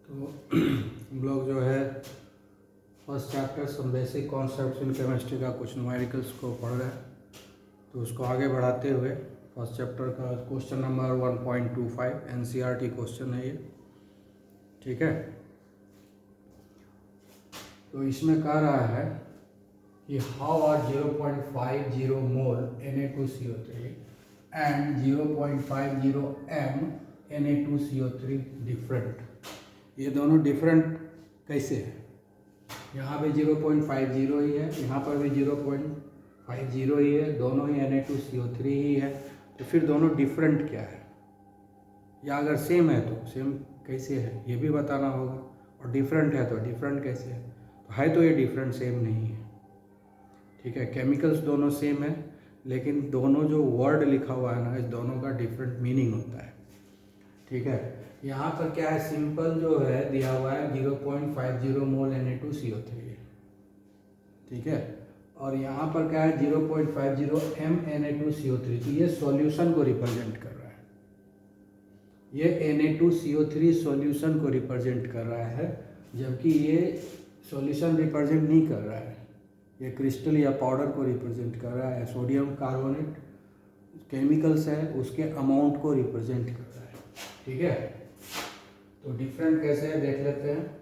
तो हम लोग जो है first chapter some basic concepts in chemistry का कुछ न्यूमेरिकल्स को पढ़ रहे हैं। तो उसको आगे बढ़ाते हुए फर्स्ट चैप्टर का क्वेश्चन नंबर 1.25 एनसीईआरटी क्वेश्चन है ये, ठीक है। तो इसमें कह रहा है कि how are 0.50 mole Na2CO3 and 0.50 m Na2CO3 different. ये दोनों डिफरेंट कैसे है? यहाँ पे 0.50 ही है, यहाँ पर भी 0.50 ही है, दोनों ही Na2CO3 ही है। तो फिर दोनों डिफरेंट क्या है? या अगर सेम है तो सेम कैसे है ये भी बताना होगा, और डिफरेंट है तो डिफरेंट कैसे है। तो है तो ये डिफरेंट, सेम नहीं है, ठीक है। केमिकल्स दोनों सेम है, लेकिन दोनों जो वर्ड लिखा हुआ है ना, इस दोनों का डिफरेंट मीनिंग होता है, ठीक है। यहाँ पर क्या है, सिंपल जो है दिया हुआ है 0.50 मोल Na2CO3 है, ठीक है। और यहाँ पर क्या है 0.50 m Na2CO3। तो ये सॉल्यूशन को रिप्रेजेंट कर रहा है, ये Na2CO3 सॉल्यूशन को रिप्रेजेंट कर रहा है, जबकि ये सॉल्यूशन रिप्रेजेंट नहीं कर रहा है, ये क्रिस्टल या पाउडर को रिप्रेजेंट कर रहा है। सोडियम कार्बोनेट केमिकल्स है, उसके अमाउंट को रिप्रेजेंट कर रहा है, ठीक है। तो डिफरेंट कैसे है देख लेते हैं।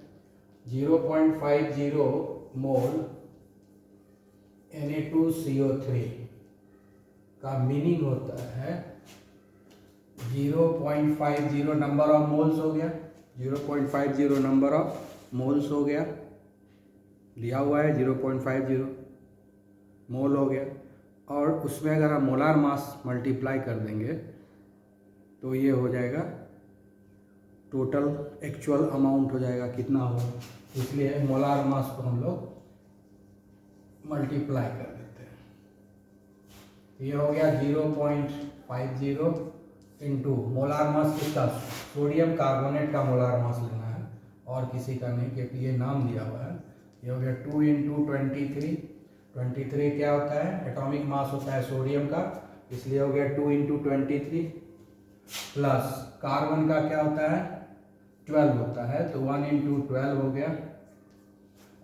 0.50 मोल Na2CO3 का मीनिंग होता है 0.50 नंबर ऑफ मोल्स हो गया, 0.50 नंबर ऑफ मोल्स हो गया, दिया हुआ है 0.50 मोल हो गया। और उसमें अगर हम मोलार मास मल्टीप्लाई कर देंगे तो ये हो जाएगा टोटल एक्चुअल अमाउंट हो जाएगा, कितना होगा। इसलिए मोलार मास को हम लोग मल्टीप्लाई कर देते हैं। ये हो गया 0.50 इंटू मोलार मास किसका, सोडियम कार्बोनेट का मोलार मास लेना है और किसी का नहीं, क्योंकि ये नाम दिया हुआ है। ये हो गया 2 इंटू 23। 23 क्या होता है, एटॉमिक मास होता है सोडियम का, इसलिए हो गया 2 इंटू 23 प्लस कार्बन का क्या होता है 12 होता है, तो 1 इंटू 12 हो गया।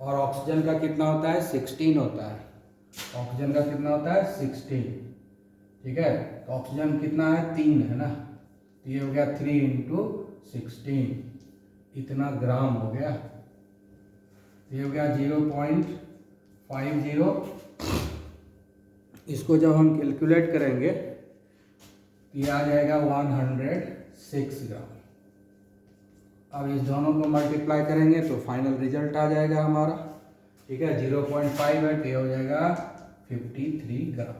और ऑक्सीजन का कितना होता है 16 होता है, ऑक्सीजन का कितना होता है 16, ठीक है। तो ऑक्सीजन कितना है 3 है ना, तो ये हो गया 3 इंटू 16, इतना ग्राम हो गया। ये हो गया 0.50। इसको जब हम कैलकुलेट करेंगे तो ये आ जाएगा 106 ग्राम। अब इस दोनों को मल्टीप्लाई करेंगे तो फाइनल रिजल्ट आ जाएगा हमारा, ठीक है। 0.5 है तो ये हो जाएगा 53 ग्राम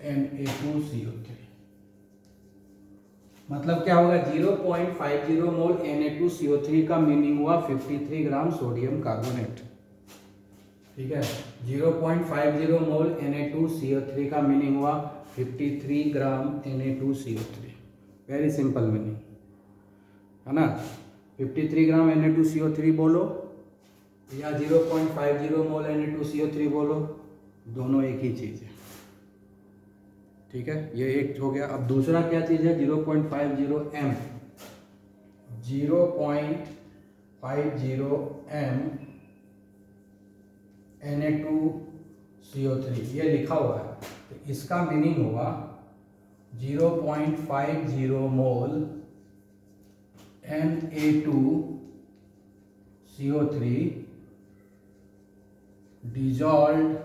Na2CO3। मतलब क्या होगा, 0.50 मोल Na2CO3 का मीनिंग हुआ 53 ग्राम सोडियम कार्बोनेट, ठीक है। 0.50 मोल Na2CO3 का मीनिंग हुआ 53 ग्राम Na2CO3। वेरी सिंपल मीनिंग है ना। 53 ग्राम Na2CO3 बोलो या 0.50 मोल Na2CO3 बोलो, दोनों एक ही चीज़ है, ठीक है। ये एक हो गया। अब दूसरा क्या चीज़ है 0.50 m, 0.50 m Na2CO3 ये लिखा हुआ है, तो इसका मीनिंग होगा 0.50 mole Na2CO3 dissolved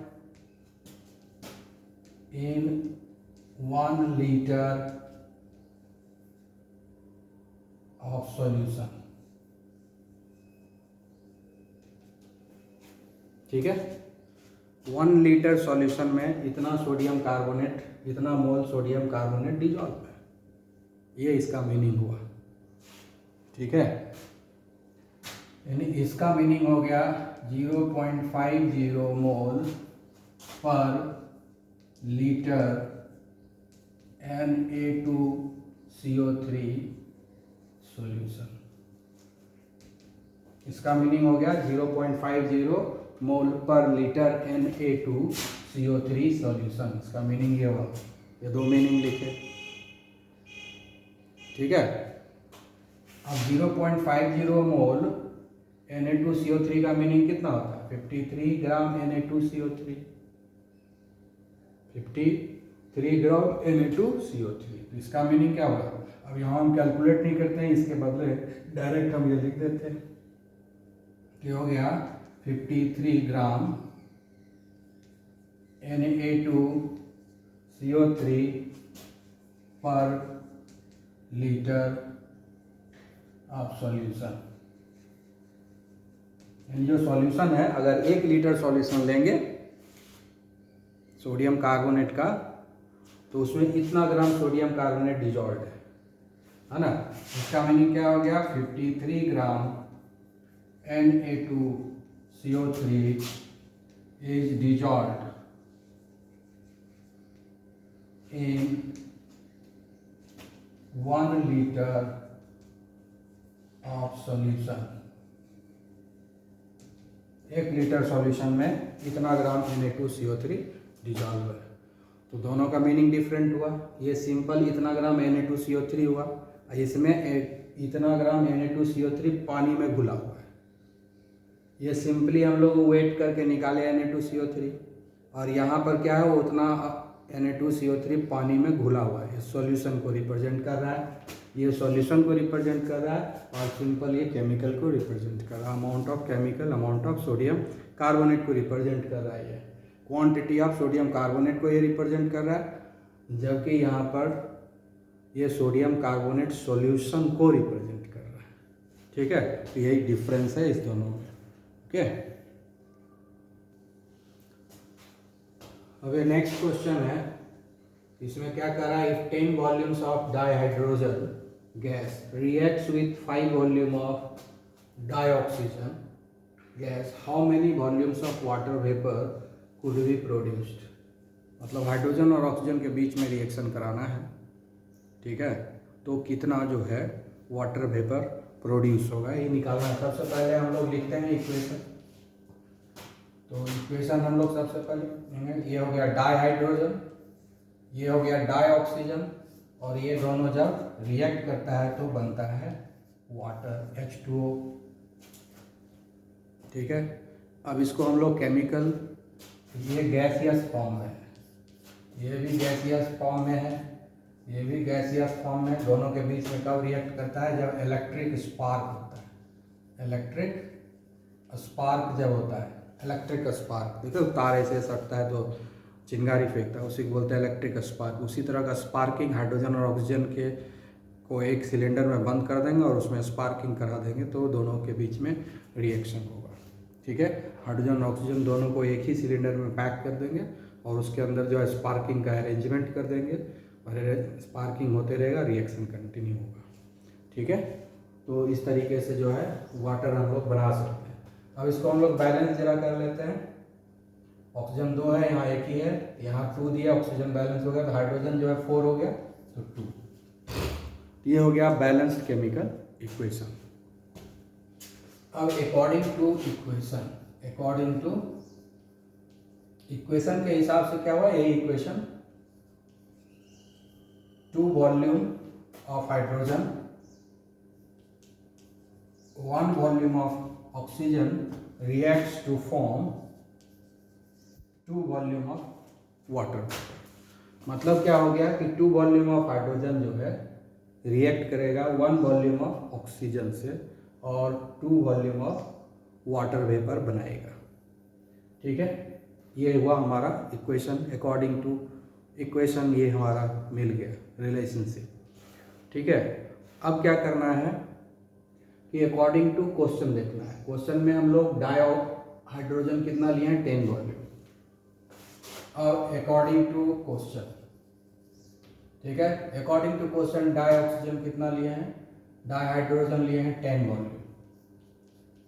in 1 liter of solution, ठीक है। 1 लीटर सॉल्यूशन में इतना सोडियम कार्बोनेट, इतना मोल सोडियम कार्बोनेट डिजॉल्व है, ये इसका मीनिंग हुआ, ठीक है। यानी इसका मीनिंग हो गया 0.50 मोल पर लीटर Na2CO3 सॉल्यूशन। इसका मीनिंग हो गया 0.50 मोल पर लीटर Na2CO3 सॉल्यूशन। इसका मीनिंग ये हुआ, ये दो मीनिंग लिखे, ठीक है। अब 0.50 मोल Na2CO3 का मीनिंग कितना होता है? 53 ग्राम Na2CO3, 53 ग्राम Na2CO3। तो इसका मीनिंग क्या होगा? अब यहाँ हम कैलकुलेट नहीं करते हैं, इसके बदले डायरेक्ट हम ये लिख देते हैं कि हो गया 53 ग्राम Na2CO3 पर लीटर ऑफ सॉल्यूशन। जो सॉल्यूशन है, अगर 1 लीटर सॉल्यूशन लेंगे सोडियम कार्बोनेट का, तो उसमें इतना ग्राम सोडियम कार्बोनेट डिजॉल्व है ना। इसका मीनिंग क्या हो गया? 53 ग्राम Na2CO3 is dissolved in 1 liter of solution। 1 litre solution में इतना ग्राम Na2CO3 डिजॉल्व है। तो दोनों का मीनिंग डिफरेंट हुआ। ये सिंपल इतना ग्राम Na2CO3 हुआ, इसमें इतना ग्राम Na2CO3 पानी में घुला हुआ है। ये सिंपली हम लोग वेट करके निकाले Na2CO3, और यहाँ पर क्या है, वो उतना Na2CO3 पानी में घुला हुआ है। इस सॉल्यूशन को रिप्रेजेंट कर रहा है, ये सॉल्यूशन को रिप्रेजेंट कर रहा है, और सिंपल ये केमिकल को रिप्रेजेंट कर रहा है। Amount of chemical, amount of sodium carbonate को रिप्रेजेंट कर रहा है। ये क्वांटिटी ऑफ सोडियम कार्बोनेट को ये रिप्रेजेंट कर रहा है, जबकि यहाँ पर ये सोडियम कार्बोनेट सॉल्यूशन को रिप्रेजेंट कर रहा है। ठीक है, तो यही डिफरेंस है इस दोनों में। ओके, अब ये नेक्स्ट क्वेश्चन है, इसमें क्या कर रहा है? If 10 volumes of dihydrogen gas reacts with 5 volume of dioxygen gas, how many volumes of water vapour could be produced. मतलब हाइड्रोजन और ऑक्सीजन के बीच में रिएक्शन कराना है, ठीक है, तो कितना जो है वाटर वेपर प्रोड्यूस होगा, ये निकालना है। सबसे पहले हम लोग लिखते हैं इक्वेशन। तो इक्वेशन हम लोग सबसे पहले, ये हो गया डाइहाइड्रोजन, ये हो गया डाइऑक्सीजन, और ये दोनों जब रिएक्ट करता है तो बनता है वाटर, H2O। ठीक है, अब इसको हम लोग केमिकल, ये गैसियस फॉर्म में है, ये भी गैसियस फॉर्म में है, ये भी गैसियस फॉर्म में। दोनों के बीच में कब रिएक्ट करता है? जब इलेक्ट्रिक स्पार्क होता है। इलेक्ट्रिक स्पार्क जब होता है, इलेक्ट्रिक स्पार्क, देखो तार ऐसे सटता है तो चिंगारी फेंकता है, उसी को बोलते हैं इलेक्ट्रिक स्पार्क। उसी तरह का स्पार्किंग हाइड्रोजन और ऑक्सीजन के को एक सिलेंडर में बंद कर देंगे और उसमें स्पार्किंग करा देंगे, तो दोनों के बीच में रिएक्शन होगा। ठीक है, हाइड्रोजन और ऑक्सीजन दोनों को एक ही सिलेंडर में पैक कर देंगे और उसके अंदर जो है स्पार्किंग का अरेंजमेंट कर देंगे, और स्पार्किंग होते रहेगा, रिएक्शन कंटिन्यू होगा। ठीक है, तो इस तरीके से जो है वाटर हम लोग बना सकते हैं। अब इसको हम लोग बैलेंस जरा कर लेते हैं। ऑक्सीजन 2 है, यहाँ 1 ही है, यहाँ 2 दिया, ऑक्सीजन बैलेंस हो गया, तो हाइड्रोजन जो है 4 हो गया, तो 2। ये हो गया बैलेंस्ड केमिकल इक्वेशन। अब अकॉर्डिंग टू इक्वेशन के हिसाब से क्या हुआ, ये equation 2 volume of hydrogen, 1 volume of oxygen reacts to form 2 volume of water. मतलब क्या हो गया कि 2 वॉल्यूम ऑफ हाइड्रोजन जो है रिएक्ट करेगा 1 वॉल्यूम ऑफ ऑक्सीजन से और 2 वॉल्यूम ऑफ वाटर वेपर बनाएगा। ठीक है, ये हुआ हमारा इक्वेशन। अकॉर्डिंग टू इक्वेशन ये हमारा मिल गया रिलेशनशिप। ठीक है, अब क्या करना है कि अकॉर्डिंग टू क्वेश्चन देखना है। क्वेश्चन में हम लोग हाइड्रोजन कितना लिए हैं, 10 वॉल्यूम, और अकॉर्डिंग टू क्वेश्चन, ठीक है, अकॉर्डिंग टू क्वेश्चन डाइऑक्सीजन कितना लिए हैं, डाइहाइड्रोजन लिए हैं 10 वॉल्यूम,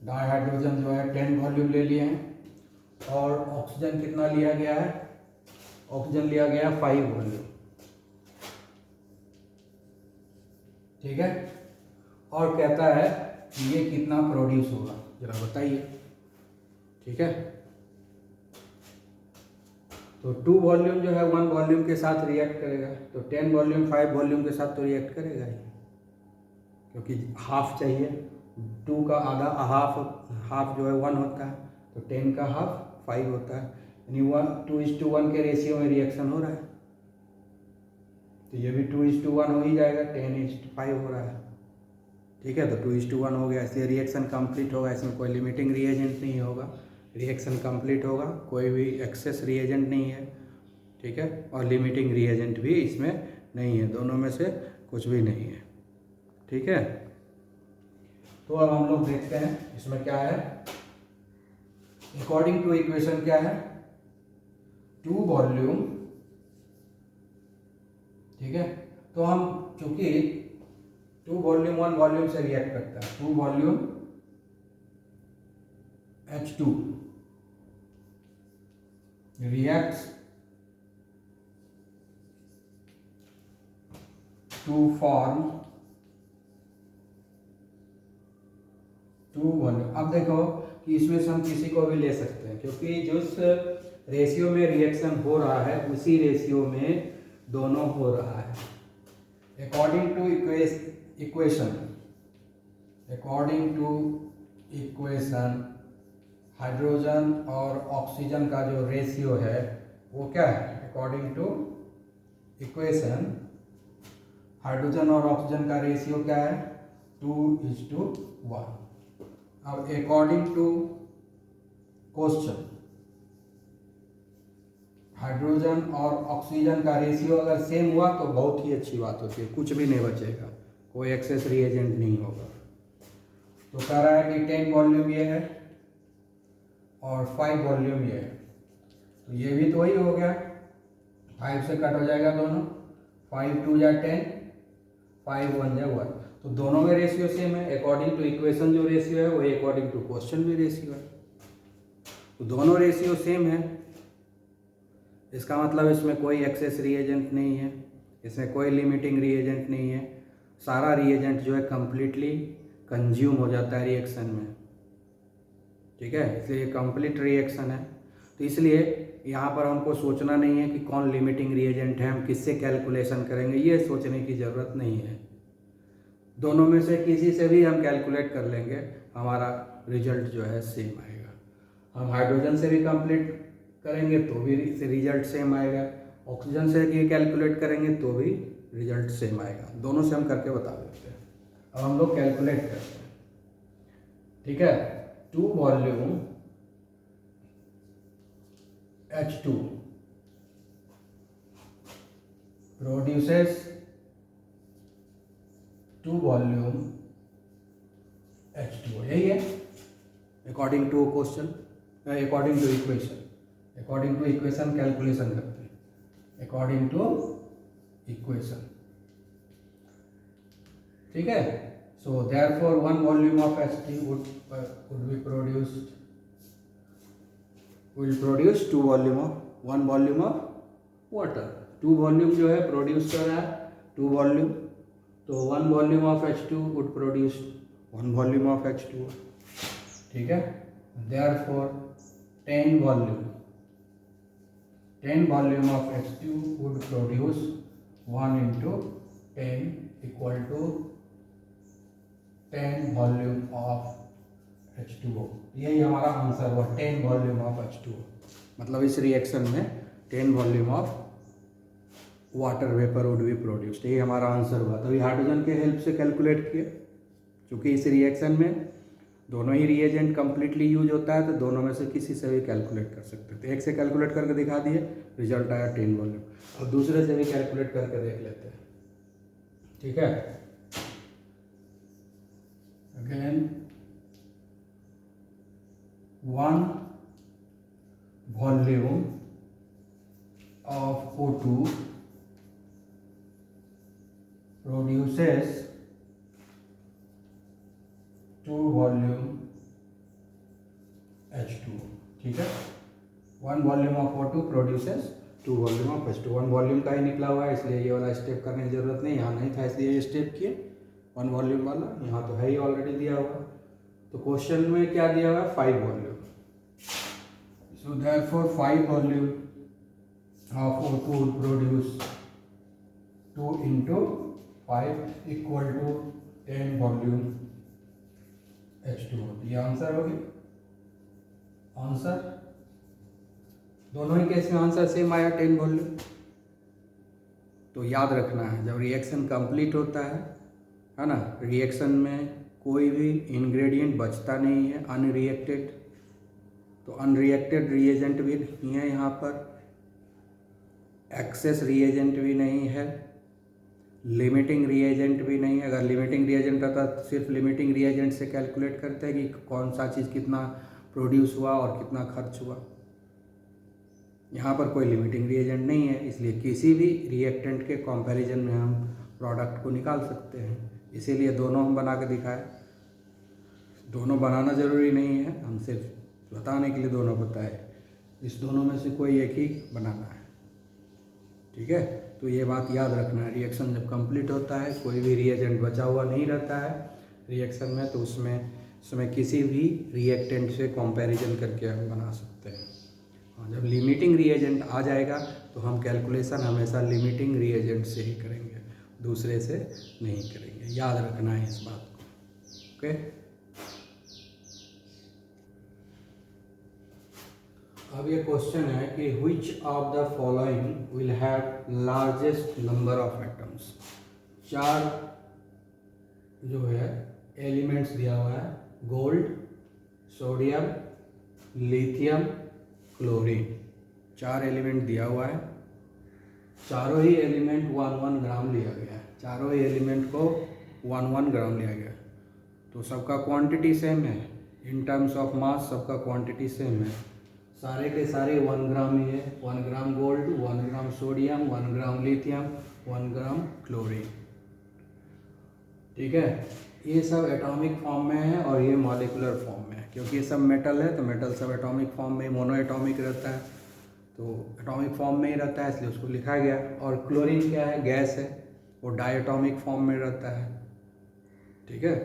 डाइहाइड्रोजन जो है 10 वॉल्यूम ले लिए हैं, और ऑक्सीजन कितना लिया गया है, ऑक्सीजन लिया गया 5 वॉल्यूम। ठीक है, और कहता है कि ये कितना प्रोड्यूस होगा, जरा बताइए। ठीक है, तो 2 वॉल्यूम जो है 1 वॉल्यूम के साथ रिएक्ट करेगा, तो 10 वॉल्यूम 5 वॉल्यूम के साथ तो रिएक्ट करेगा ही, क्योंकि हाफ चाहिए, 2 का आधा हाफ जो है 1 होता है, तो 10 का हाफ 5 होता है, यानी 2:1 के रेशियो में रिएक्शन हो रहा है, तो ये भी 2:1 हो ही जाएगा, 10:5 हो रहा है। ठीक है, तो 2:1 हो गया, इसलिए रिएक्शन कंप्लीट होगा, इसमें कोई लिमिटिंग रिएजेंट नहीं होगा, रिएक्शन कंप्लीट होगा, कोई भी एक्सेस रिएजेंट नहीं है। ठीक है, और लिमिटिंग रिएजेंट भी इसमें नहीं है, दोनों में से कुछ भी नहीं है। ठीक है, तो अब हम लोग देखते हैं इसमें क्या है। अकॉर्डिंग टू इक्वेशन क्या है, 2 वॉल्यूम। ठीक है, तो हम चूंकि 2 वॉल्यूम 1 वॉल्यूम से रिएक्ट करता है, 2 volume H2 reacts to form 2 volume. अब देखो कि इसमें से हम किसी को भी ले सकते हैं, क्योंकि जिस रेशियो में रिएक्शन हो रहा है उसी रेशियो में दोनों हो रहा है। अकॉर्डिंग टू इक्वेशन हाइड्रोजन और ऑक्सीजन का जो रेशियो है वो क्या है, अकॉर्डिंग टू इक्वेशन हाइड्रोजन और ऑक्सीजन का रेशियो क्या है, 2:1। अब अकॉर्डिंग टू क्वेश्चन हाइड्रोजन और ऑक्सीजन का रेशियो अगर सेम हुआ तो बहुत ही अच्छी बात होती है, कुछ भी नहीं बचेगा, कोई एक्सेस रिएजेंट नहीं होगा। तो कह रहा है कि 10 वॉल्यूम ये है और 5 वॉल्यूम ये है, तो ये भी तो वही हो गया, 5 से कट हो जाएगा दोनों, 5 2 जा 10, 5 1 जा 1, तो दोनों में रेशियो सेम है। अकॉर्डिंग टू इक्वेशन जो रेशियो है वही अकॉर्डिंग टू क्वेश्चन भी रेशियो है, तो दोनों रेशियो सेम है। इसका मतलब इसमें कोई एक्सेस रिएजेंट नहीं है, इसमें कोई लिमिटिंग रिएजेंट नहीं है, सारा रिएजेंट जो है कंप्लीटली कंज्यूम हो जाता है रिएक्शन में। ठीक है, इसलिए कंप्लीट रिएक्शन है, तो इसलिए यहाँ पर हमको सोचना नहीं है कि कौन लिमिटिंग रिएजेंट है, हम किससे कैलकुलेशन करेंगे, ये सोचने की ज़रूरत नहीं है। दोनों में से किसी से भी हम कैलकुलेट कर लेंगे, हमारा रिजल्ट जो है सेम आएगा। हम हाइड्रोजन से भी कंप्लीट करेंगे तो भी रिजल्ट सेम आएगा, ऑक्सीजन से भी कैलकुलेट करेंगे तो भी रिजल्ट सेम आएगा, दोनों से हम करके बता देते हैं। अब हम लोग कैलकुलेट करते हैं। ठीक है, 2 volume H2 produces 2 volume H2, यही है according to question, according to equation. According to equation calculation करते हैं, अकॉर्डिंग टू इक्वेशन। ठीक है, so therefore 1 volume of H2 will produce 2 volume of 1 volume of water. 2 volume जो है produce कर रहा है 2 वॉल्यूम, तो 1 volume of H2 would produce 1 volume of H2। ठीक है, therefore 10 volume of H2 would produce 1 into 10 equal to 10 volume of H2O। यही हमारा आंसर हुआ, 10 वॉल्यूम ऑफ H2O, मतलब इस रिएक्शन में 10 volume of water vapour would be produced, यही हमारा आंसर हुआ। तो ये हाइड्रोजन के हेल्प से कैलकुलेट किए, क्योंकि इस रिएक्शन में दोनों ही रिएजेंट कंप्लीटली यूज होता है, तो दोनों में से किसी से भी कैलकुलेट कर सकते थे। एक से कैलकुलेट करके दिखा दिए, रिजल्ट आया 10 वॉल्यूम। अब दूसरे से भी कैलकुलेट करके देख लेते हैं। ठीक है, again 1 volume of O2 produces 2 volume H2। ठीक है, 1 volume of O2 produces 2 volume of H2। 1 volume का ही निकला हुआ है, इसलिए ये वाला स्टेप करने की जरूरत नहीं, यहाँ नहीं था इसलिए ये स्टेप किए। 1 वॉल्यूम वाला यहाँ तो है ही ऑलरेडी दिया हुआ, तो क्वेश्चन में क्या दिया हुआ है, 5 volume. So therefore 5 volume of O2 produce 2 into 5 equal to 10 volume H2O। ये आंसर हो गया। आंसर दोनों ही केस में आंसर सेम आया, 10 वॉल्यूम। तो याद रखना है, जब रिएक्शन कंप्लीट होता है ना, रिएक्शन में कोई भी इंग्रेडिएंट बचता नहीं है अनरिएक्टेड। तो अनरिएक्टेड रिएजेंट भी नहीं है यहाँ पर, एक्सेस रिएजेंट भी नहीं है, लिमिटिंग रिएजेंट भी नहीं है। अगर लिमिटिंग रिएजेंट रहता तो सिर्फ लिमिटिंग रिएजेंट से कैलकुलेट करते हैं कि कौन सा चीज़ कितना प्रोड्यूस हुआ और कितना खर्च हुआ। यहाँ पर कोई लिमिटिंग रिएजेंट नहीं है, इसलिए किसी भी रिएक्टेंट के कंपैरिजन में हम प्रोडक्ट को निकाल सकते हैं। इसीलिए दोनों हम बना के दिखाए। दोनों बनाना ज़रूरी नहीं है, हम सिर्फ बताने के लिए दोनों बताए। इस दोनों में से कोई एक ही बनाना है, ठीक है। तो ये बात याद रखना है, रिएक्शन जब कंप्लीट होता है कोई भी रिएजेंट बचा हुआ नहीं रहता है रिएक्शन में, तो उसमें किसी भी रिएक्टेंट से कंपैरिजन करके हम बना सकते हैं। हाँ, जब लिमिटिंग रिएजेंट आ जाएगा तो हम कैलकुलेशन हमेशा लिमिटिंग रिएजेंट से ही करेंगे, दूसरे से नहीं करेंगे। याद रखना है इस बात को, ओके। अब ये क्वेश्चन है कि which of the following will have largest number of atoms. 4 जो है एलिमेंट्स दिया हुआ है, gold, sodium, lithium, chlorine. 4 element दिया हुआ है, चारों ही एलिमेंट 1-1 ग्राम लिया गया है। चारों ही एलिमेंट को 1-1 ग्राम लिया गया, तो सबका क्वांटिटी सेम है। इन टर्म्स ऑफ मास सबका क्वांटिटी सेम है, सारे के सारे 1 ग्राम ही है। 1 ग्राम गोल्ड, 1 ग्राम सोडियम, 1 ग्राम लिथियम, 1 ग्राम क्लोरीन, ठीक है। ये सब एटॉमिक फॉर्म में है और ये मॉलिक्यूलर फॉर्म में है, क्योंकि ये सब मेटल है तो मेटल सब एटॉमिक फॉर्म में, मोनो एटॉमिक रहता है तो एटॉमिक फॉर्म में ही रहता है, इसलिए उसको लिखा गया। और क्लोरीन क्या है, गैस है, वो डायटॉमिक फॉर्म में रहता है, ठीक है।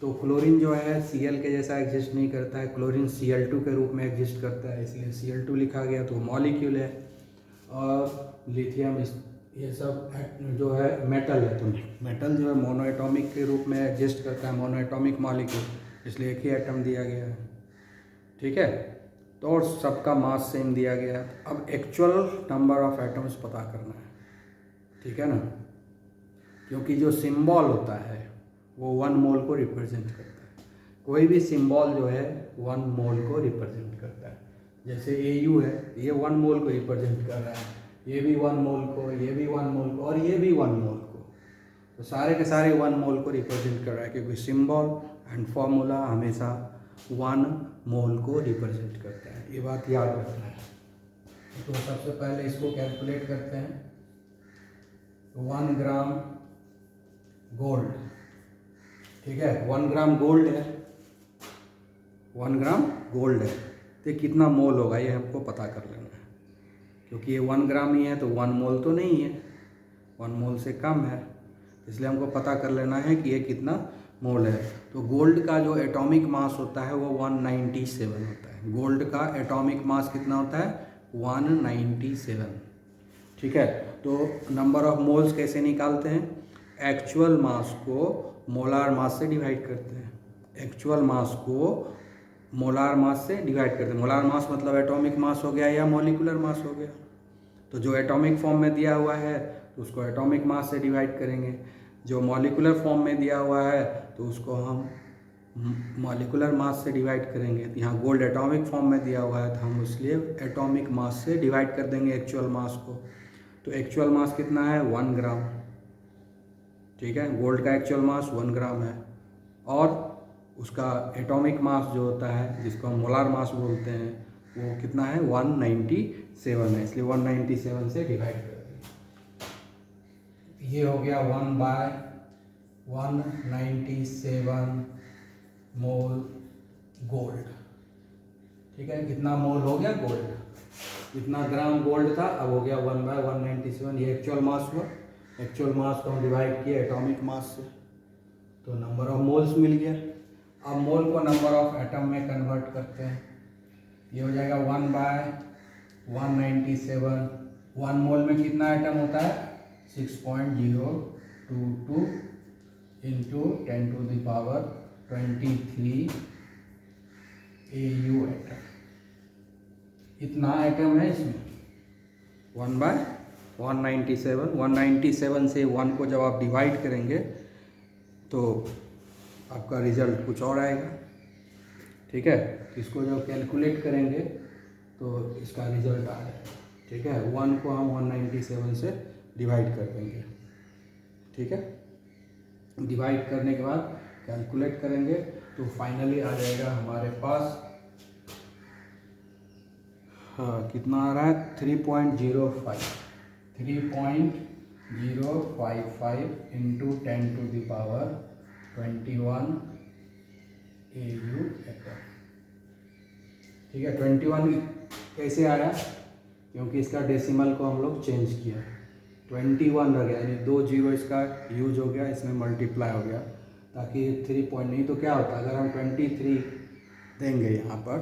तो क्लोरीन जो है Cl के जैसा एग्जिस्ट नहीं करता है, क्लोरीन Cl2 के रूप में एग्जिस्ट करता है, इसलिए Cl2 लिखा गया, तो मॉलिक्यूल है। और लिथियम ये सब जो है मेटल है, तो मेटल जो है मोनो एटॉमिक के रूप में एग्जिस्ट करता है, मोनो एटॉमिक मॉलिक्यूल, इसलिए एक ही एटम दिया गया है, ठीक है। तो और सबका मास सेम दिया गया है। अब एक्चुअल नंबर ऑफ एटम्स पता करना है, ठीक है ना, क्योंकि जो सिंबल होता है वो 1 मोल को रिप्रेजेंट करता है। कोई भी सिंबल जो है 1 मोल को रिप्रेजेंट करता है। जैसे AU है, ये 1 मोल को रिप्रेजेंट कर रहा है, ये भी 1 मोल को, ये भी 1 मोल को, और ये भी 1 मोल को। तो सारे के सारे 1 मोल को रिप्रेजेंट कर रहा है, क्योंकि सिंबल एंड फॉर्मूला हमेशा 1 मोल को रिप्रेजेंट करता है। ये बात याद रखना है। तो सबसे पहले इसको कैलकुलेट करते हैं। 1 ग्राम गोल्ड, ठीक है, 1 ग्राम गोल्ड है, 1 ग्राम गोल्ड है, तो कितना मोल होगा ये हमको पता कर लेना है। क्योंकि ये 1 ग्राम ही है तो 1 मोल तो नहीं है, 1 मोल से कम है, इसलिए हमको पता कर लेना है कि ये कितना मोल है। तो गोल्ड का जो एटॉमिक मास होता है वो 197 होता है। गोल्ड का एटॉमिक मास कितना होता है, 197, ठीक है। तो नंबर ऑफ मोल्स कैसे निकालते हैं, एक्चुअल मास को मोलार मास से डिवाइड करते हैं। एक्चुअल मास को मोलार मास से डिवाइड करते हैं। मोलार मास मतलब एटॉमिक मास हो गया या मॉलिक्यूलर मास हो गया। तो जो एटॉमिक फॉर्म में दिया हुआ है तो उसको एटॉमिक मास से डिवाइड करेंगे, जो मॉलिक्यूलर फॉर्म में दिया हुआ है तो उसको हम मॉलिक्यूलर मास से डिवाइड करेंगे। तो यहाँ गोल्ड एटॉमिक फॉर्म में दिया हुआ है तो हम उसलिए एटॉमिक मास से डिवाइड कर देंगे एक्चुअल मास को। तो एक्चुअल मास कितना है, 1 ग्राम, ठीक है। गोल्ड का एक्चुअल मास 1 ग्राम है, और उसका एटॉमिक मास जो होता है जिसको हम मोलार मास बोलते हैं वो कितना है, 197 है, इसलिए 197 से डिवाइड कर देंगे। ये हो गया 1/197 मोल गोल्ड, ठीक है। कितना मोल हो गया गोल्ड, कितना ग्राम गोल्ड था, अब हो गया 1/197। ये एक्चुअल मास हुआ। एक्चुअल मास को हम डिवाइड किए एटॉमिक मास से, तो नंबर ऑफ मोल्स मिल गया। अब मोल को नंबर ऑफ एटम में कन्वर्ट करते हैं। ये हो जाएगा 1/197। 1 मोल में कितना एटम होता है, 6.022 इंटू 10⁻23 AU एटम। इतना एटम है इसमें 1/197। 197 से 1 को जब आप डिवाइड करेंगे तो आपका रिजल्ट कुछ और आएगा। ठीक है, इसको जब कैलकुलेट करेंगे तो इसका रिजल्ट आ जाएगा। ठीक है, 1 को हम 197 से डिवाइड कर देंगे। ठीक है, डिवाइड करने के बाद कैलकुलेट करेंगे तो फाइनली आ जाएगा हमारे पास कितना आ रहा है 3.05 इंटू 10⁻21 AU एटम। ठीक है, 21 कैसे आया, क्योंकि इसका डेसिमल को हम लोग चेंज किया, 21 रह गया, यानी 2 जीरो इसका यूज हो गया, इसमें मल्टीप्लाई हो गया, ताकि 3 पॉइंट नहीं तो क्या होता अगर हम 23 देंगे यहाँ पर।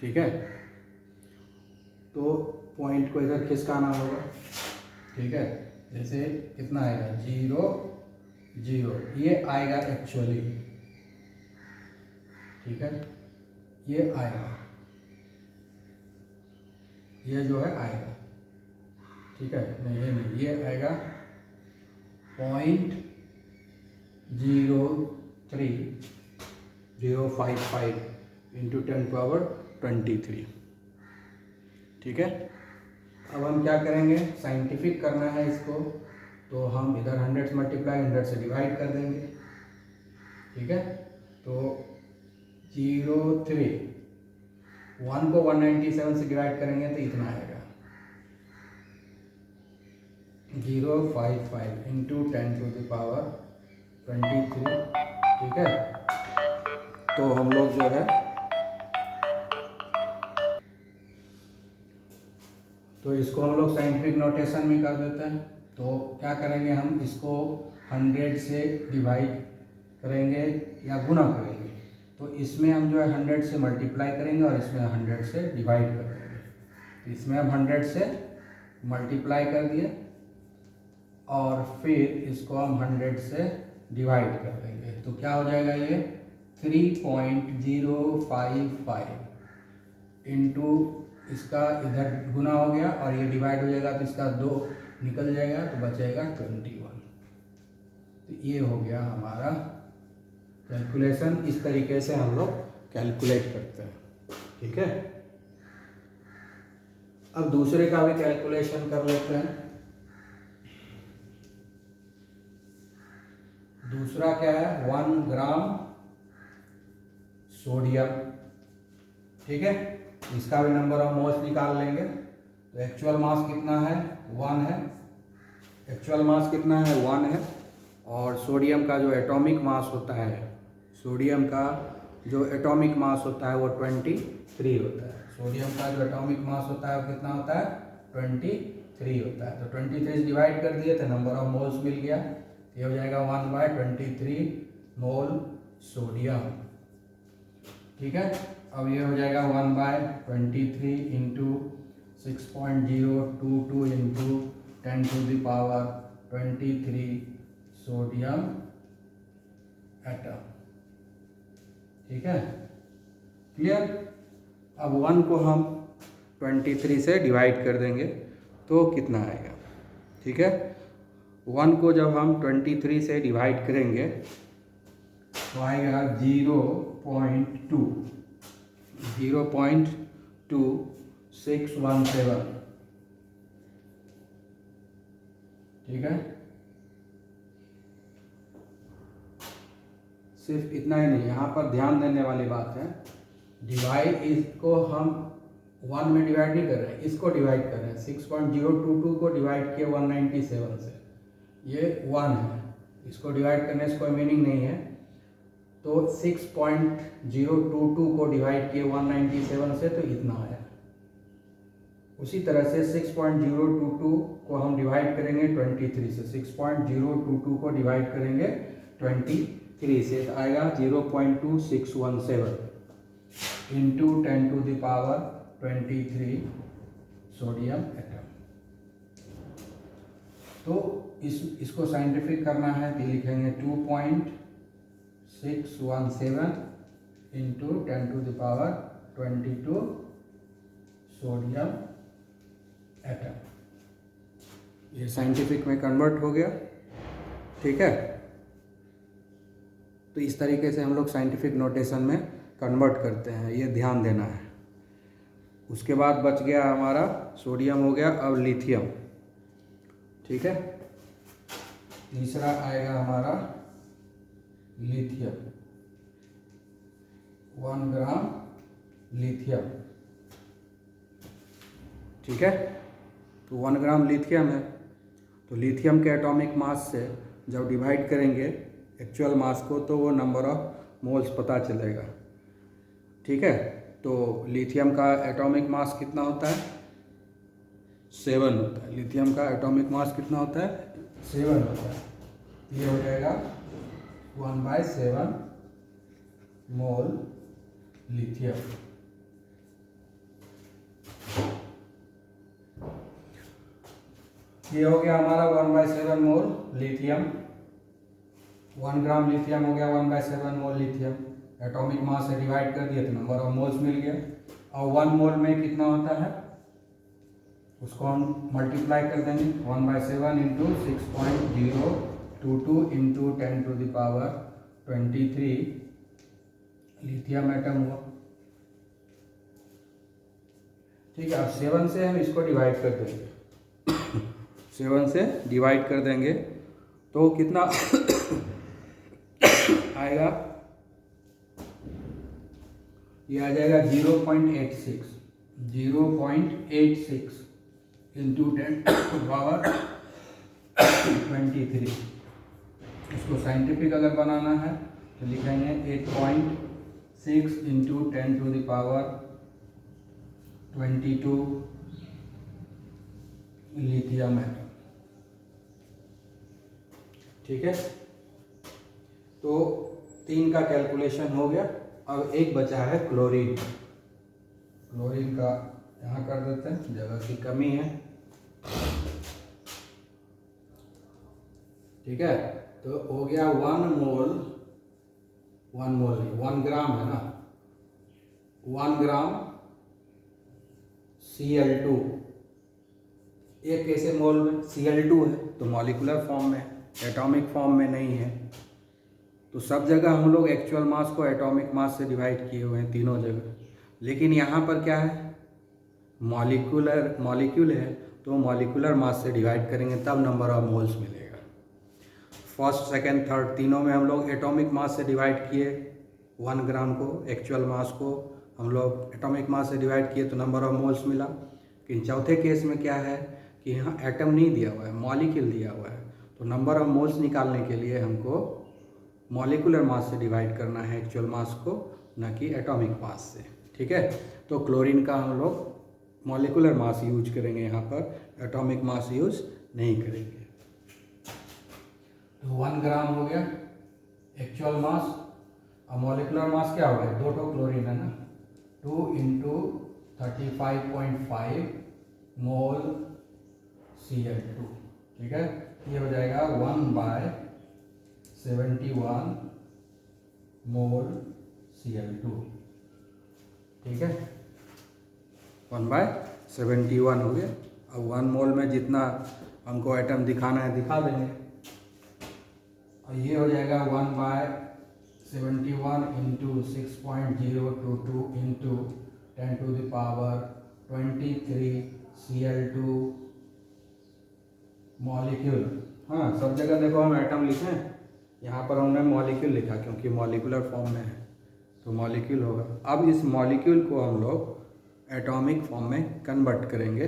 ठीक है, तो पॉइंट को इधर खिसकाना होगा। ठीक है, जैसे कितना आएगा 0 0, ये आएगा एक्चुअली। ठीक है, ये आएगा, ये जो है आएगा। ठीक है, नहीं ये नहीं, ये आएगा 0.03055 इंटू 10⁻23। ठीक है, अब हम क्या करेंगे, साइंटिफिक करना है इसको, तो हम इधर 100 से मल्टीप्लाई 100 से डिवाइड कर देंगे। ठीक है, तो 03 1 को 197 से डिवाइड करेंगे तो इतना आएगा 055 इंटू 10⁻23। ठीक है, तो हम लोग जो है तो इसको हम लोग साइंटिफिक नोटेशन में कर देते हैं। तो क्या करेंगे, हम इसको 100 से डिवाइड करेंगे या गुना करेंगे, तो इसमें हम जो है 100 से मल्टीप्लाई करेंगे और इसमें 100 से डिवाइड कर देंगे। तो इसमें हम 100 से मल्टीप्लाई कर दिए और फिर इसको हम 100 से डिवाइड कर देंगे, तो क्या हो जाएगा ये 3.055 इंटू इसका इधर गुना हो गया और ये डिवाइड हो जाएगा तो इसका 2 निकल जाएगा तो बचेगा 21। तो ये हो गया हमारा कैलकुलेशन। इस तरीके से हम लोग कैलकुलेट करते हैं। ठीक है, अब दूसरे का भी कैलकुलेशन कर लेते हैं। दूसरा क्या है, 1 ग्राम सोडियम। ठीक है, इसका भी नंबर ऑफ मोल्स निकाल लेंगे। तो एक्चुअल मास कितना है 1 है, एक्चुअल मास कितना है 1 है, और सोडियम का जो एटॉमिक मास होता है, सोडियम का जो एटॉमिक मास होता है वो 23 होता है। सोडियम का जो एटॉमिक मास होता है वो कितना होता है 23 होता है। तो 23 से डिवाइड कर दिए तो नंबर ऑफ मोल्स मिल गया, ये हो जाएगा 1/23 मोल सोडियम। ठीक है, अब ये हो जाएगा 1/23 इंटू 6.022 इंटू 10⁻23 सोडियम एटम। ठीक है, क्लियर। अब 1 को हम 23 से डिवाइड कर देंगे तो कितना आएगा। ठीक है, 1 को जब हम 23 से डिवाइड करेंगे तो आएगा 0.2617। ठीक है, सिर्फ इतना ही नहीं, यहाँ पर ध्यान देने वाली बात है, डिवाइड इसको हम 1 में डिवाइड नहीं कर रहे हैं, इसको डिवाइड कर रहे हैं। 6.022 को डिवाइड किया 197 से, ये 1 है, इसको डिवाइड करने से कोई मीनिंग नहीं है। तो 6.022 को डिवाइड किए 197 से तो इतना आया। उसी तरह से 6.022 को हम डिवाइड करेंगे 23 से, 6.022 को डिवाइड करेंगे 23 से तो आएगा 0.2617 इंटू 10⁻23 सोडियम एटम। तो इसको साइंटिफिक करना है तो लिखेंगे 2.617 इंटू 10⁻22 सोडियम एटम। ये साइंटिफिक में कन्वर्ट हो गया। ठीक है, तो इस तरीके से हम लोग साइंटिफिक नोटेशन में कन्वर्ट करते हैं, ये ध्यान देना है। उसके बाद बच गया हमारा सोडियम हो गया, अब लिथियम। ठीक है, तीसरा आएगा हमारा लिथियम, 1 ग्राम लिथियम। ठीक है, तो 1 ग्राम लिथियम है, तो लिथियम के एटॉमिक मास से जब डिवाइड करेंगे एक्चुअल मास को तो वो नंबर ऑफ मोल्स पता चलेगा। ठीक है, तो लिथियम का एटॉमिक मास कितना होता है? 7 होता है। लिथियम का एटॉमिक मास कितना होता है? 7 होता है। ये हो जाएगा 1/7 मोल लिथियम। ये हो गया हमारा 1/7 मोल लिथियम। 1 ग्राम लिथियम हो गया 1/7 मोल लिथियम। एटॉमिक मास से डिवाइड कर दिया तो नंबर ऑफ मोल्स मिल गया। और 1 मोल में कितना होता है उसको हम मल्टीप्लाई कर देंगे। 1/7 इंटू 6.022 इंटू 10⁻23 लिथियम एटम हुआ। ठीक है, अब 7 से हम इसको डिवाइड कर देंगे। 7 से डिवाइड कर देंगे तो कितना आएगा? ये आ जाएगा 0.86 इंटू 10⁻23। इसको साइंटिफिक अगर बनाना है तो लिखेंगे 8.6 इंटू 10⁻22 लिथियम एटम। ठीक है, तो 3 का कैलकुलेशन हो गया। अब एक बचा है क्लोरीन। क्लोरीन का यहाँ कर देते हैं, जगह की कमी है। ठीक है, तो हो गया 1 मोल 1 ग्राम है ना, 1 ग्राम Cl2। ये कैसे मोल में? Cl2 है तो मॉलिक्यूलर फॉर्म में, एटॉमिक फॉर्म में नहीं है। तो सब जगह हम लोग एक्चुअल मास को एटॉमिक मास से डिवाइड किए हुए हैं तीनों जगह, लेकिन यहाँ पर क्या है? मॉलिक्यूल है तो मॉलिक्यूलर मास से डिवाइड करेंगे तब नंबर ऑफ मोल्स मिलेगा। फर्स्ट, सेकंड, थर्ड तीनों में हम लोग एटॉमिक मास से डिवाइड किए 1 ग्राम को, एक्चुअल मास को हम लोग एटॉमिक मास से डिवाइड किए तो नंबर ऑफ मोल्स मिला। लेकिन चौथे केस में क्या है कि यहाँ एटम नहीं दिया हुआ है, मॉलिक्यूल दिया हुआ है, तो नंबर ऑफ मोल्स निकालने के लिए हमको मॉलिक्यूलर मास से डिवाइड करना है एक्चुअल मास को, न कि एटॉमिक मास से। ठीक है, तो क्लोरीन का हम लोग मॉलिक्यूलर मास यूज करेंगे, यहाँ पर एटॉमिक मास यूज नहीं करेंगे। तो 1 ग्राम हो गया एक्चुअल मास, और मॉलिक्यूलर मास क्या हो गया? 2 क्लोरीन है ना, 2 इंटू 35.5 मोल Cl2। ठीक है, ये हो जाएगा 1/71 मोल Cl2। ठीक है, 1/71 हो गया। अब 1 मोल में जितना हमको आइटम दिखाना है दिखा देंगे, और ये हो जाएगा 1/71 इंटू 6.022 इंटू 10⁻23 Cl2 मॉलिक्यूल। हाँ, सब जगह देखो हम एटम लिखे हैं, यहाँ पर हमने मॉलिक्यूल लिखा क्योंकि मॉलिक्यूलर फॉर्म में है तो मॉलिक्यूल होगा। अब इस मॉलिक्यूल को हम लोग एटॉमिक फॉर्म में कन्वर्ट करेंगे।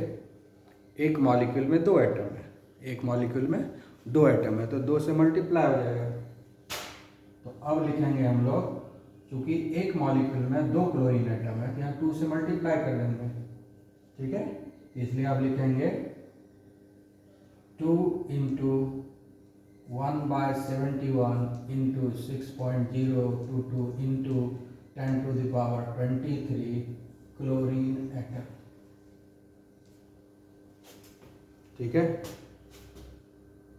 एक मॉलिक्यूल में 2 एटम है, एक मॉलिक्यूल में 2 एटम है तो 2 से मल्टीप्लाई हो जाएगा। तो अब लिखेंगे हम लोग, क्योंकि एक मॉलिक्यूल में 2 क्लोरीन एटम है तो यहाँ 2 से मल्टीप्लाई कर देंगे। ठीक है, इसलिए आप लिखेंगे 2 into 1/71 into 6.022 into 10⁻23 chlorine atom. ठीक है,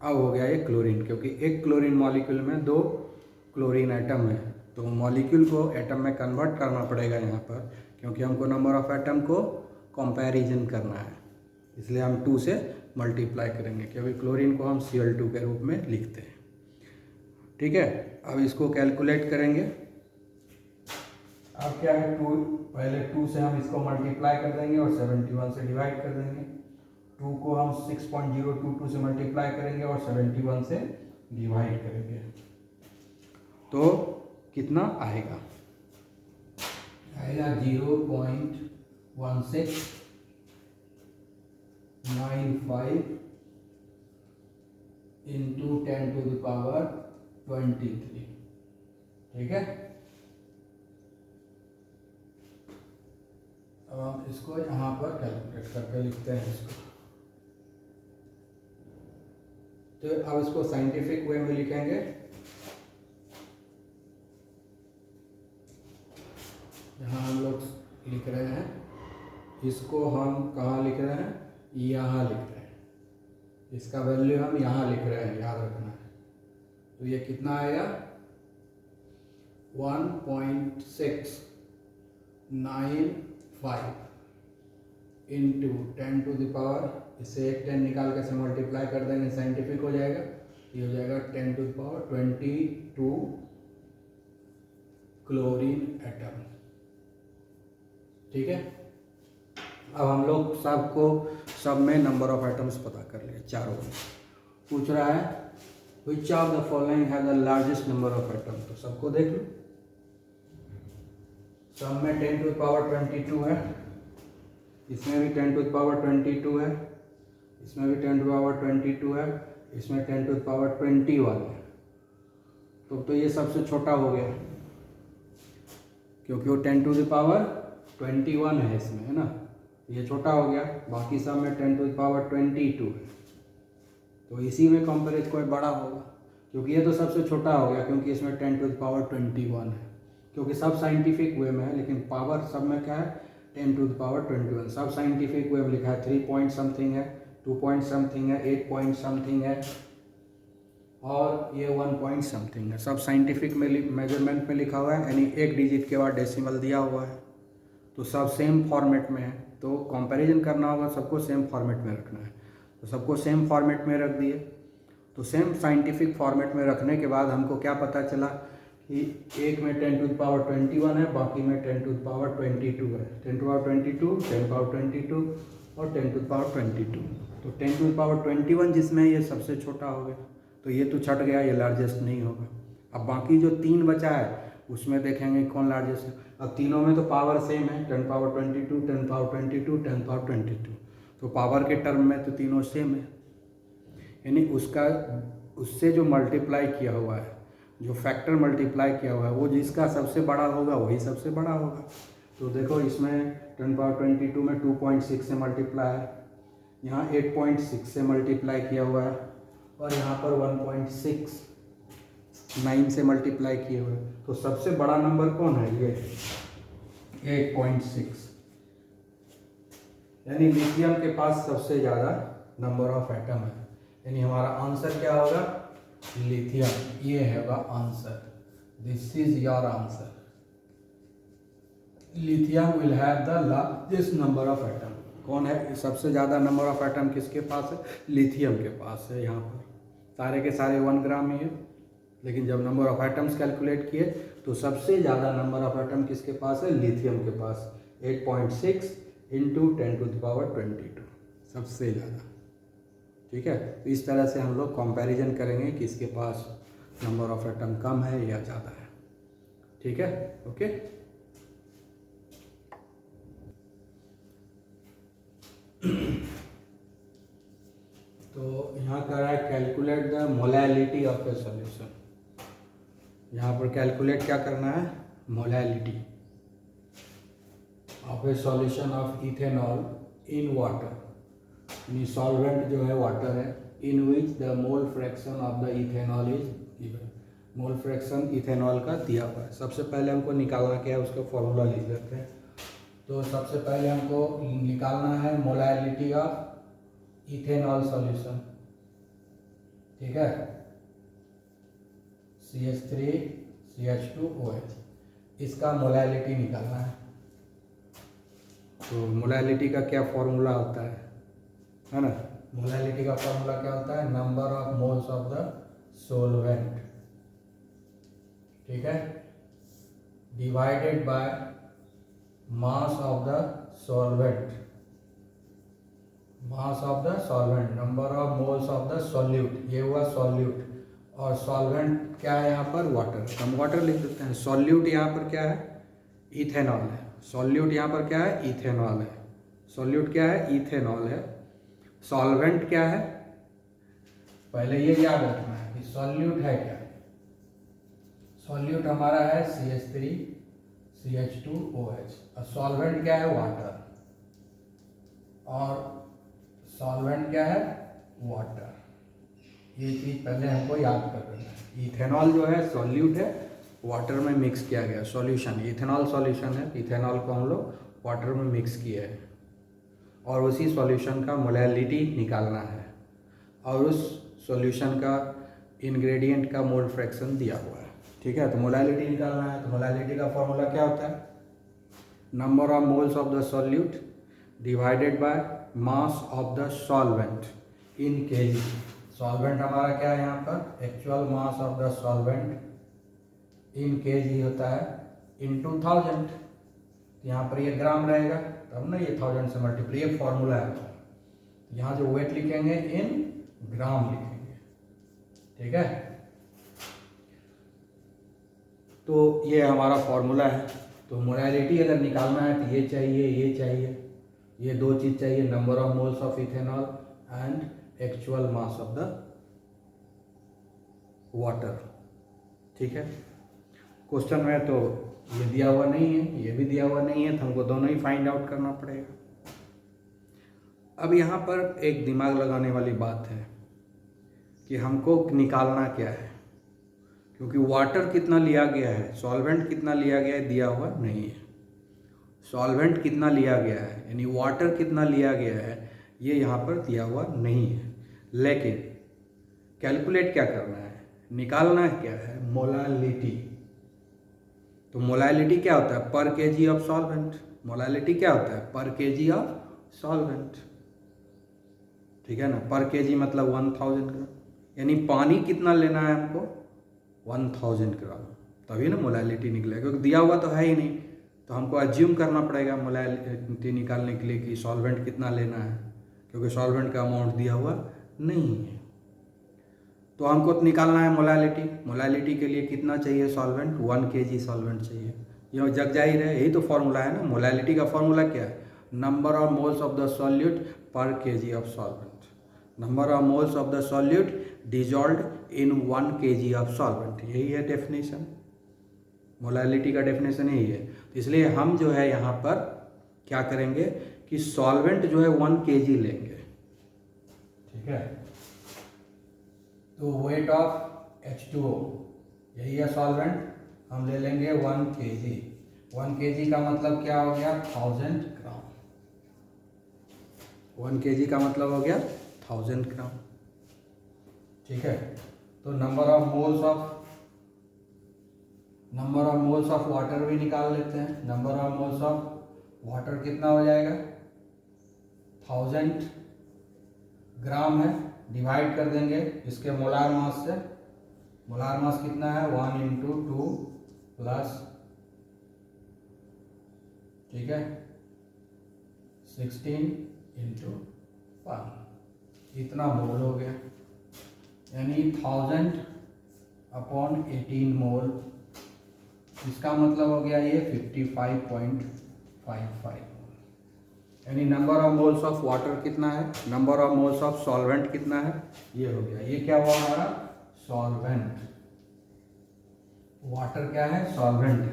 अब हो गया ये क्लोरीन, क्योंकि एक क्लोरीन मॉलिक्यूल में 2 क्लोरीन एटम है, तो मॉलिक्यूल को एटम में कन्वर्ट करना पड़ेगा यहाँ पर, क्योंकि हमको नंबर ऑफ एटम को कंपैरिजन करना है, इसलिए हम 2 से मल्टीप्लाई करेंगे, क्योंकि क्लोरीन को हम Cl2 के रूप में लिखते हैं। ठीक है, अब इसको कैलकुलेट करेंगे। अब क्या है, 2 पहले 2 से हम इसको मल्टीप्लाई कर देंगे और 71 से डिवाइड कर देंगे। 2 को हम 6.022 से मल्टीप्लाई करेंगे और 71 से डिवाइड करेंगे, तो कितना आएगा? आएगा 0.1695 इंटू 10⁻23। ठीक है, अब हम इसको यहाँ पर कैलकुलेट करके लिखते हैं इसको। तो अब इसको साइंटिफिक वे में लिखेंगे। यहाँ हम लोग लिख रहे हैं, इसको हम कहाँ लिख रहे हैं? यहाँ लिख रहे हैं, इसका वैल्यू हम यहाँ लिख रहे हैं, याद रखना है। तो ये कितना आएगा? 1.695 इंटू 10⁻, इससे एक 10 निकाल के से मल्टीप्लाई कर देंगे, साइंटिफिक हो जाएगा। ये हो जाएगा 10⁻22 क्लोरीन एटम। ठीक है, अब हम लोग सब में नंबर ऑफ एटम्स पता कर लिए, चारों में। पूछ रहा है which of the following have the largest number of atom, तो सबको देख लो। सब में 10⁻22 है, इसमें भी 10⁻22 है, इसमें भी 10⁻22 है, इसमें 10⁻21 है। तो ये सबसे छोटा हो गया, क्योंकि वो 10⁻21 है इसमें, है ना, ये छोटा हो गया। बाकी सब में 10⁻22 है, तो इसी में कंपेरेज कोई बड़ा होगा, क्योंकि ये तो सबसे छोटा हो गया, क्योंकि इसमें 10⁻21 है, क्योंकि सब साइंटिफिक वे में है, लेकिन पावर सब में क्या है? 10⁻21। सब साइंटिफिक वे में लिखा है 3 पॉइंट समथिंग है, 2 पॉइंट समथिंग है, 8 पॉइंट समथिंग है, और ये 1 पॉइंट समथिंग है। सब साइंटिफिक में मेजरमेंट में लिखा हुआ है, यानी एक डिजिट के बाद डेसिमल दिया हुआ है, तो सब सेम फॉर्मेट में है। तो कंपैरिजन करना होगा, सबको सेम फॉर्मेट में रखना है, तो सबको सेम फॉर्मेट में रख दिए। तो सेम साइंटिफिक फॉर्मेट में रखने के बाद हमको क्या पता चला कि एक में 10⁻21 है, बाकी में 10⁻22 है। 10⁻22, 10⁻22 और 10⁻22। तो 10⁻21 जिसमें ये सबसे छोटा हो गया, तो ये तो छट गया, ये लार्जेस्ट नहीं होगा। अब बाकी जो 3 बचा है उसमें देखेंगे कौन लार्जेस्ट है। अब तीनों में तो पावर सेम है, 10⁻22, 10⁻22, 10⁻22, तो पावर के टर्म में तो तीनों सेम है, यानी उससे जो मल्टीप्लाई किया हुआ है, जो फैक्टर मल्टीप्लाई किया हुआ है, वो जिसका सबसे बड़ा होगा वही सबसे बड़ा होगा। तो देखो इसमें 10⁻22 में 2.6 से मल्टीप्लाई है, यहाँ 8.6 से मल्टीप्लाई किया हुआ है, और यहाँ पर 1.69 से मल्टीप्लाई किए हुए। तो सबसे बड़ा नंबर कौन है? ये 8.6, यानी लिथियम के पास सबसे ज़्यादा नंबर ऑफ एटम है, यानी हमारा आंसर क्या होगा? लिथियम। ये होगा answer, this is your answer. Lithium will have the largest number of atom. कौन है सबसे ज़्यादा नंबर ऑफ एटम? किसके पास है? लिथियम के पास है। यहाँ पर सारे के सारे 1 ग्राम ही है, लेकिन जब नंबर ऑफ एटम्स कैलकुलेट किए तो सबसे ज़्यादा नंबर ऑफ एटम किसके पास है? लिथियम के पास। 8.6 इंटू 10⁻22 सबसे ज़्यादा। ठीक है, तो इस तरह से हम लोग कंपैरिजन करेंगे कि इसके पास नंबर ऑफ एटम कम है या ज़्यादा है। ठीक है, ओके। तो यहाँ कर रहा है calculate the molality of a solution. यहाँ पर कैलकुलेट क्या करना है? Molality of a solution of ethanol in water, यानी सॉल्वेंट जो है वाटर है, in which the mole fraction of the ethanol is given. Mole fraction ethanol का दिया हुआ है। सबसे पहले हमको निकालना क्या है, उसका फॉर्मूला लिख लेते हैं। तो सबसे पहले हमको निकालना है मोलैलिटी ऑफ इथेनॉल सॉल्यूशन। ठीक है, CH3CH2OH, इसका मोलैलिटी निकालना है। तो मोलैलिटी का क्या फॉर्मूला होता है ना, मोलैलिटी का फॉर्मूला क्या होता है, number of moles of the solvent, ठीक है, divided by mass of the solvent, mass of the solvent, number of moles of the solute, ये हुआ सॉल्यूट, और सॉल्वेंट क्या है यहाँ पर, वाटर, हम वाटर लिख देते हैं। सॉल्यूट यहाँ पर क्या है, इथेनॉल है। सॉल्यूट यहाँ पर क्या है, इथेनॉल है। सॉल्यूट क्या है, इथेनॉल है। सॉल्वेंट क्या है, पहले ये याद रखना है कि सॉल्यूट है क्या। सॉल्यूट हमारा है CH3CH2OH, और सॉल्वेंट क्या है, वाटर, और सॉल्वेंट क्या है, वाटर। ये चीज पहले हमको याद कर लेना है। इथेनॉल जो है सॉल्यूट है, वाटर में मिक्स किया गया, सॉल्यूशन, इथेनॉल सॉल्यूशन है, इथेनॉल को हम लोग वाटर में मिक्स किए हैं, और उसी सॉल्यूशन का मोलैलिटी निकालना है, और उस सॉल्यूशन का इंग्रेडिएंट का मोल फ्रैक्शन दिया हुआ है, ठीक है। तो मोलैलिटी निकालना है, तो मोलैलिटी का फॉर्मूला क्या होता है, number of moles of the solute divided by mass of the solvent in KG. Solvent हमारा क्या है यहाँ पर, actual mass of the solvent in KG होता है इनटू 1000, यहाँ पर ये ग्राम रहेगा, तब ना ये 1000 से मल्टीप्लाई, ये फॉर्मूला है। यहाँ जो वेट लिखेंगे इन ग्राम लिखेंगे, ठीक है। तो ये हमारा फॉर्मूला है। तो मोलैलिटी अगर निकालना है तो ये चाहिए, ये चाहिए, ये दो चीज चाहिए, number of moles of ethanol and actual mass of the water, ठीक है। क्वेश्चन में तो ये दिया हुआ नहीं है, ये भी दिया हुआ नहीं है, तो हमको दोनों ही फाइंड आउट करना पड़ेगा। अब यहाँ पर एक दिमाग लगाने वाली बात है कि हमको निकालना क्या है, क्योंकि वाटर कितना लिया गया है, सॉल्वेंट कितना लिया गया है, दिया हुआ नहीं है। सॉल्वेंट कितना लिया गया है, यानी वाटर कितना लिया गया है, ये यहाँ पर दिया हुआ नहीं है। लेकिन कैलकुलेट क्या करना है, निकालना क्या है, मोलैलिटी। तो मोलैलिटी क्या होता है, पर केजी ऑफ सॉल्वेंट। मोलैलिटी क्या होता है, पर केजी ऑफ सॉल्वेंट, ठीक है ना। पर केजी मतलब 1000 ग्राम, यानी पानी कितना लेना है हमको, 1000 ग्राम, तभी ना मोलैलिटी निकलेगा, क्योंकि दिया हुआ तो है ही नहीं। तो हमको एज्यूम करना पड़ेगा मोलैलिटी निकालने के लिए कि सॉल्वेंट कितना लेना है, क्योंकि सॉल्वेंट का अमाउंट दिया हुआ नहीं है। तो हमको तो निकालना है मोलैलिटी। मोलैलिटी के लिए कितना चाहिए सॉल्वेंट, 1 kg सॉल्वेंट चाहिए। यह जग जाहिर है, यही तो फॉर्मूला है ना। मोलैलिटी का फॉर्मूला क्या है, number of moles of the solute per kg of solvent, number of moles of the solute dissolved in 1 kg of solvent, यही है डेफिनेशन। मोलैलिटी का डेफिनेशन यही है। तो इसलिए हम जो है यहाँ पर क्या करेंगे कि सॉल्वेंट जो है 1 kg लेंगे, ठीक है। तो वेट ऑफ H2O यही है सॉल्वेंट, हम ले लेंगे 1 kg। 1 kg का मतलब क्या हो गया, 1000 ग्राम। 1 kg का मतलब हो गया 1000 ग्राम, ठीक है। तो number of moles of water भी निकाल लेते हैं। Number of moles of water कितना हो जाएगा, 1000 ग्राम है, डिवाइड कर देंगे इसके मोलार मास से। मोलार मास कितना है, 1 × 2 प्लस, ठीक है, 16 × 1, इतना मोल हो गया, यानी 1000/18 मोल। इसका मतलब हो गया ये 55.55, यानी number of moles of water कितना है, number of moles of solvent कितना है, ये हो गया। ये क्या हुआ हमारा, सॉल्वेंट। वाटर क्या है, सॉल्वेंट है,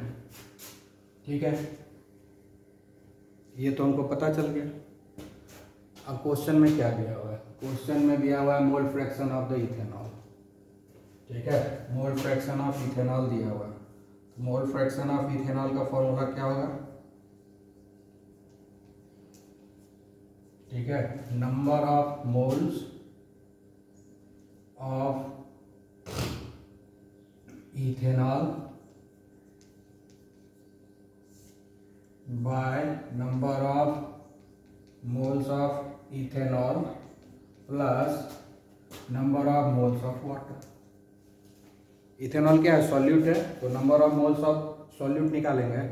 ठीक है। ये तो हमको पता चल गया। अब क्वेश्चन में क्या दिया हुआ है, क्वेश्चन में दिया हुआ है मोल फ्रैक्शन ऑफ द इथेनॉल, ठीक है। मोल फ्रैक्शन ऑफ इथेनॉल दिया हुआ है। तो मोल फ्रैक्शन ऑफ इथेनॉल का फॉर्मूला क्या होगा, ठीक है, number of moles of ethanol by number of moles of ethanol plus number of moles of water. Ethanol क्या है? सॉल्यूट है, तो number of moles of solute निकालेंगे।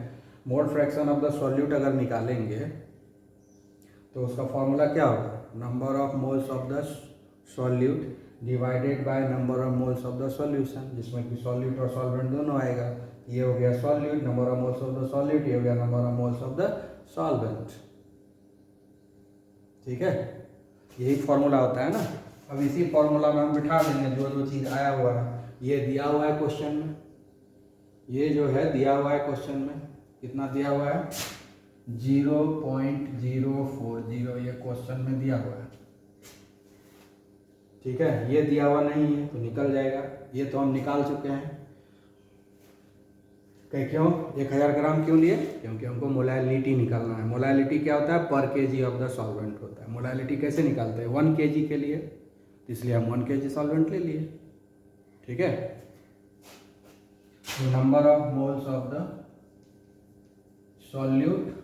Mole fraction of the solute अगर निकालेंगे तो उसका फॉर्मूला क्या होगा? Number of moles of the solute divided by number of moles of the solution, जिसमें कि सॉल्यूट और सॉल्वेंट दोनों आएगा। ये हो गया solute, number of moles of the solute, ये हो गया number of moles of the solvent. ठीक है, यही फॉर्मूला होता है ना। अब इसी फॉर्मूला में हम बिठा देंगे जो जो चीज़ आया हुआ है। ये दिया हुआ है क्वेश्चन में, ये जो है दिया हुआ है क्वेश्चन में, कितना दिया हुआ है? 0.040, ये क्वेश्चन में दिया हुआ है। ठीक है, ये दिया हुआ नहीं है तो निकल जाएगा। ये तो हम निकाल चुके हैं। क्यों 1000 ग्राम क्यों लिए? क्योंकि हमको मोलैलिटी निकालना है। मोलैलिटी क्या होता है? पर केजी ऑफ द सॉल्वेंट होता है। मोलैलिटी कैसे निकालते हैं? 1 kg के लिए, इसलिए हम 1 kg सॉल्वेंट ले लिए। ठीक है, number of moles of the solute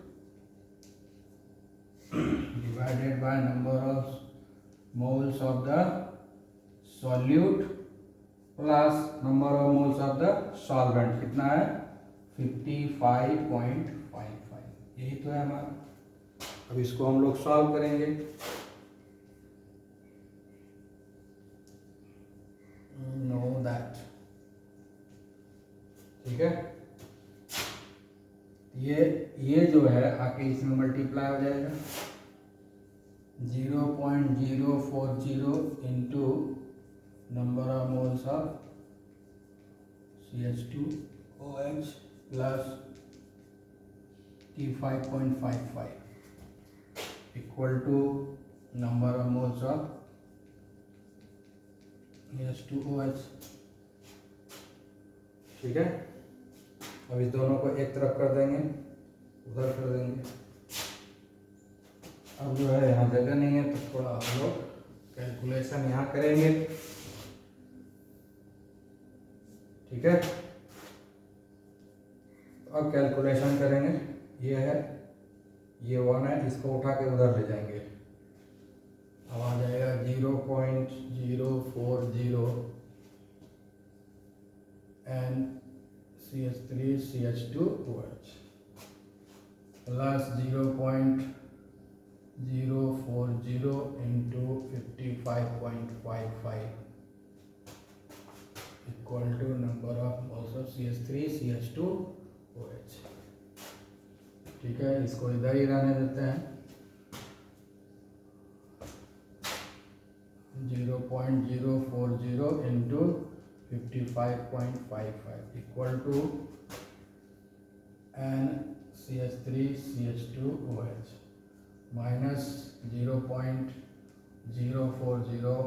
divided by number of moles of the solute plus number of moles of the solvent. कितना है? 55.55। यही तो है हमारा। अब इसको हम लोग सॉल्व करेंगे। Know that. ठीक है, ये जो है आके इसमें मल्टीप्लाई हो जाएगा। 0.040 into number of moles of CH2OH plus T5.55 equal to number of moles of H2OH। ठीक है, अब इस दोनों को एक तरफ कर देंगे, उधर कर देंगे। अब जो है यहाँ जगह नहीं है तो थोड़ा हम लोग कैलकुलेशन यहाँ करेंगे। ठीक है, अब कैलकुलेशन करेंगे। ये है, ये 1 है, इसको उठा के उधर ले जाएंगे। अब आ जाएगा 0.040 n CH3CH2OH plus 0.040 into 55.55 equal to number of moles of CH3CH2OH। ठीक है, इसको इधर ही रहने देते हैं। 0.040 into 55.55 equal to n CH3CH2OH minus 0.040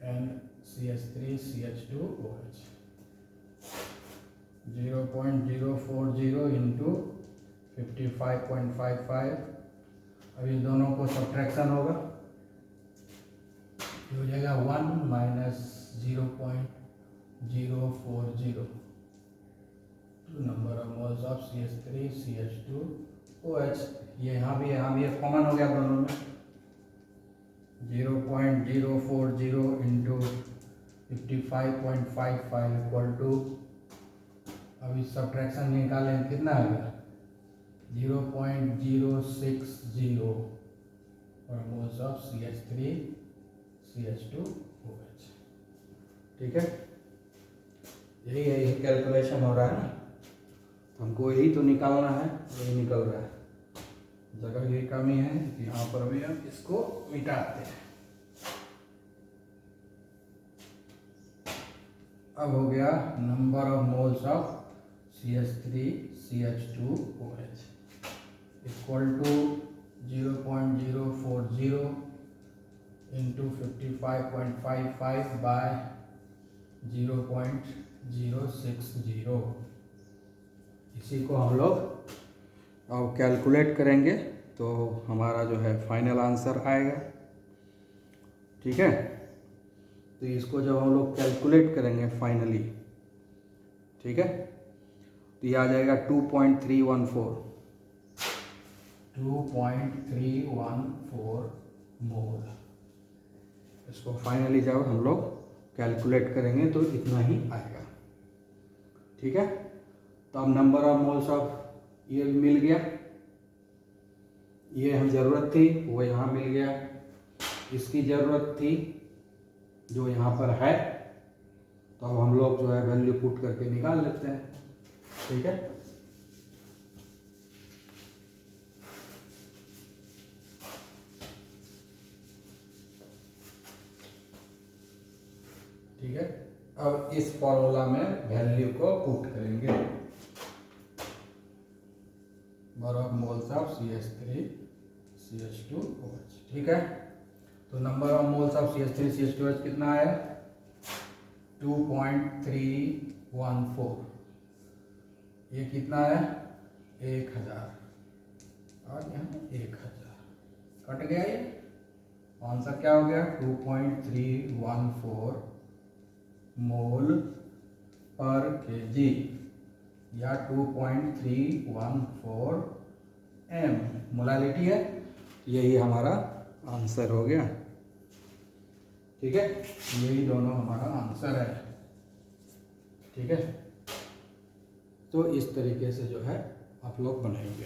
n CH3CH2OH। 0.040 into 55.55। अब इन दोनों को सब्ट्रैक्शन होगा, हो जाएगा 1 minus 0.040 number of moles of CH3CH2OH। ये यहाँ भी है, कॉमन हो गया दोनों में। 0.040 इंटू 55.55 इक्वल टू, अभी सब्ट्रैक्शन निकालें कितना आ गया? 0.060 और मोल्स ऑफ CH3CH2OH। ठीक है, यही कैलकुलेशन हो रहा है ना, हमको यही तो निकालना है, यही निकल रहा है। जगह की कमी है, यहाँ पर भी हम इसको मिटाते हैं। अब हो गया number of moles of CH3CH2OH equal to 0.040 into 55.55 by 0.060। इसी को हम लोग अब कैलकुलेट करेंगे तो हमारा जो है फाइनल आंसर आएगा। ठीक है, तो इसको जब हम लोग कैलकुलेट करेंगे फाइनली, ठीक है, तो ये आ जाएगा 2.314 मोल। इसको फाइनली जब हम लोग कैलकुलेट करेंगे तो इतना ही आएगा, ठीक है। तो अब नंबर ऑफ मोल्स ऑफ ये मिल गया, ये हम ज़रूरत थी वो यहाँ मिल गया, इसकी ज़रूरत थी जो यहाँ पर है, तो अब हम लोग जो है वैल्यू पुट करके निकाल लेते हैं, ठीक है। ठीक है, अब इस फॉर्मूला में वैल्यू को पुट करेंगे, number of moles of CH3 CH2OH, ठीक है। तो number of moles of CH3 CH2OH कितना है? 2.314। ये कितना है? 1000, और यहाँ 1000 कट गया, ये आंसर क्या हो गया? 2.314 मोल पर kg या 2.314 m मोलालिटी है। यही हमारा आंसर हो गया, ठीक है। यही दोनों हमारा आंसर है, ठीक है। तो इस तरीके से जो है आप लोग बनाएंगे।